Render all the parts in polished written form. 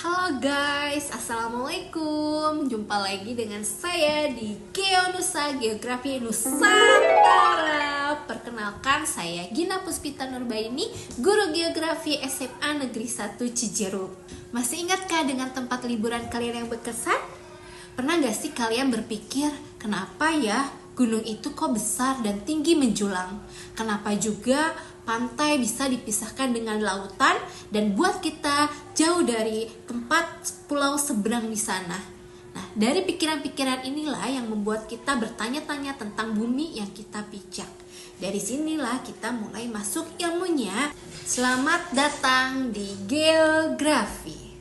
Halo guys, Assalamualaikum. Jumpa lagi dengan saya di Geonusa Geografi Nusantara. Perkenalkan, saya Gina Puspita Nurbaini, Guru Geografi SMA Negeri 1 Cijeruk. Masih ingatkah dengan tempat liburan kalian yang berkesan? Pernah gak sih kalian berpikir, kenapa ya gunung itu kok besar dan tinggi menjulang? Kenapa juga pantai bisa dipisahkan dengan lautan dan buat kita jauh dari tempat pulau seberang di sana? Nah, dari pikiran-pikiran inilah yang membuat kita bertanya-tanya tentang bumi yang kita pijak. Dari sinilah kita mulai masuk ilmunya. Selamat datang di geografi.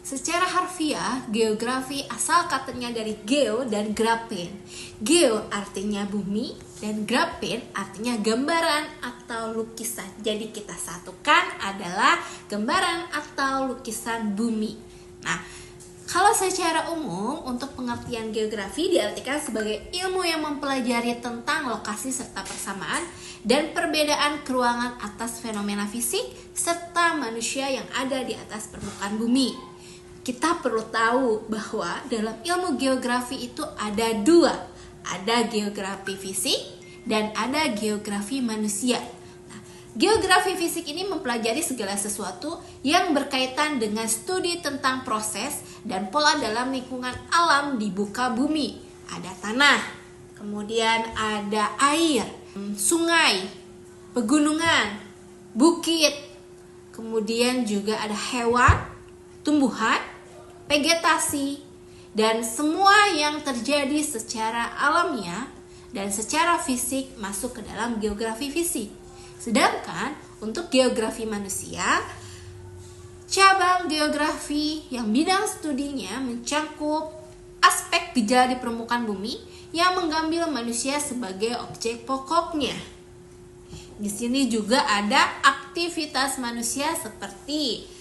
Secara harfiah, geografi asal katanya dari geo dan grafen. Geo artinya bumi dan grafen artinya gambaran atau lukisan. Jadi kita satukan adalah gambaran atau lukisan bumi. Nah, kalau secara umum untuk pengertian geografi diartikan sebagai ilmu yang mempelajari tentang lokasi serta persamaan dan perbedaan keruangan atas fenomena fisik serta manusia yang ada di atas permukaan bumi. Kita perlu tahu bahwa dalam ilmu geografi itu ada dua, ada geografi fisik dan ada geografi manusia. Nah, geografi fisik ini mempelajari segala sesuatu yang berkaitan dengan studi tentang proses dan pola dalam lingkungan alam di muka bumi. Ada tanah, kemudian ada air, sungai, pegunungan, bukit, kemudian juga ada hewan, tumbuhan, vegetasi, dan semua yang terjadi secara alamiah dan secara fisik masuk ke dalam geografi fisik. Sedangkan untuk geografi manusia, cabang geografi yang bidang studinya mencakup aspek gejala di permukaan bumi yang mengambil manusia sebagai objek pokoknya. Di sini juga ada aktivitas manusia seperti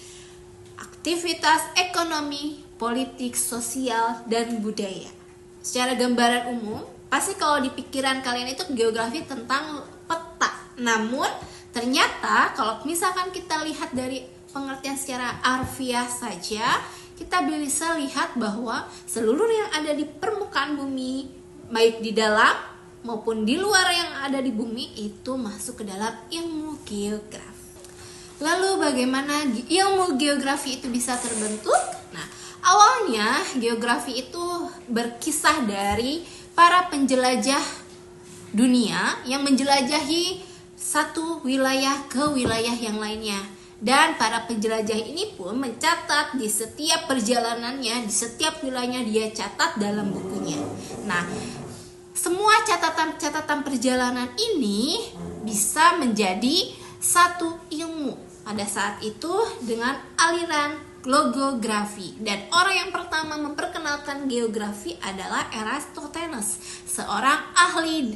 aktivitas ekonomi, politik, sosial, dan budaya. Secara gambaran umum, pasti kalau di pikiran kalian itu geografi tentang peta. Namun, ternyata kalau misalkan kita lihat dari pengertian secara harfiah saja, kita bisa lihat bahwa seluruh yang ada di permukaan bumi, baik di dalam maupun di luar yang ada di bumi, itu masuk ke dalam ilmu geografi. Lalu bagaimana ilmu geografi itu bisa terbentuk? Nah, awalnya geografi itu berkisah dari para penjelajah dunia yang menjelajahi satu wilayah ke wilayah yang lainnya. Dan para penjelajah ini pun mencatat di setiap perjalanannya, di setiap wilayahnya dia catat dalam bukunya. Nah, semua catatan-catatan perjalanan ini bisa menjadi satu ilmu pada saat itu dengan aliran logografi. Dan orang yang pertama memperkenalkan geografi adalah Eratosthenes, seorang ahli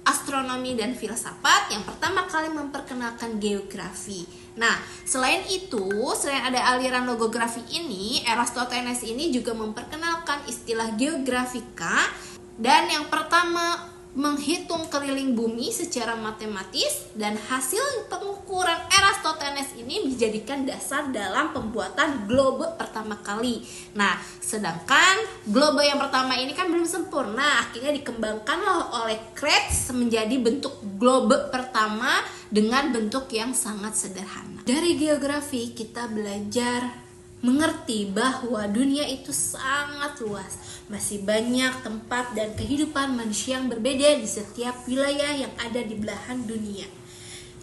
astronomi dan filsafat yang pertama kali memperkenalkan geografi. Nah, selain ada aliran logografi ini, Eratosthenes ini juga memperkenalkan istilah geografika dan yang pertama menghitung keliling bumi secara matematis, dan hasil pengukuran Eratosthenes ini dijadikan dasar dalam pembuatan globe pertama kali. Nah, sedangkan globe yang pertama ini kan belum sempurna, akhirnya dikembangkan oleh Krebs menjadi bentuk globe pertama dengan bentuk yang sangat sederhana. Dari geografi kita belajar mengerti bahwa dunia itu sangat luas. Masih banyak tempat dan kehidupan manusia yang berbeda di setiap wilayah yang ada di belahan dunia.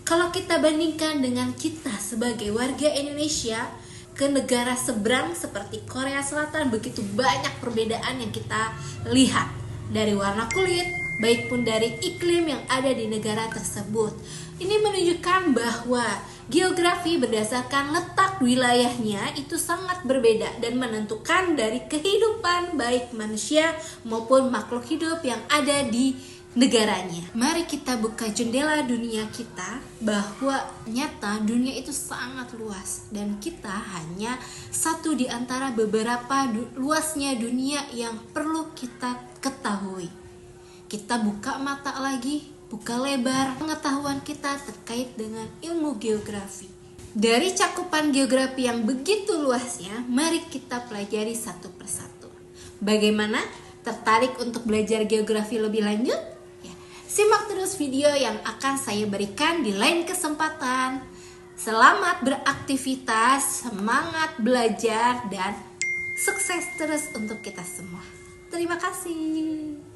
Kalau kita bandingkan dengan kita sebagai warga Indonesia ke negara seberang seperti Korea Selatan, begitu banyak perbedaan yang kita lihat. Dari warna kulit, baik pun dari iklim yang ada di negara tersebut. Ini menunjukkan bahwa geografi berdasarkan letak wilayahnya itu sangat berbeda dan menentukan dari kehidupan baik manusia maupun makhluk hidup yang ada di negaranya. Mari kita buka jendela dunia kita bahwa nyata dunia itu sangat luas dan kita hanya satu di antara beberapa luasnya dunia yang perlu kita ketahui. Kita buka mata lagi, buka lebar pengetahuan kita terkait dengan ilmu geografi. Dari cakupan geografi yang begitu luasnya, mari kita pelajari satu persatu. Bagaimana? Tertarik untuk belajar geografi lebih lanjut? Ya, simak terus video yang akan saya berikan di lain kesempatan. Selamat beraktivitas, semangat belajar, dan sukses terus untuk kita semua. Terima kasih.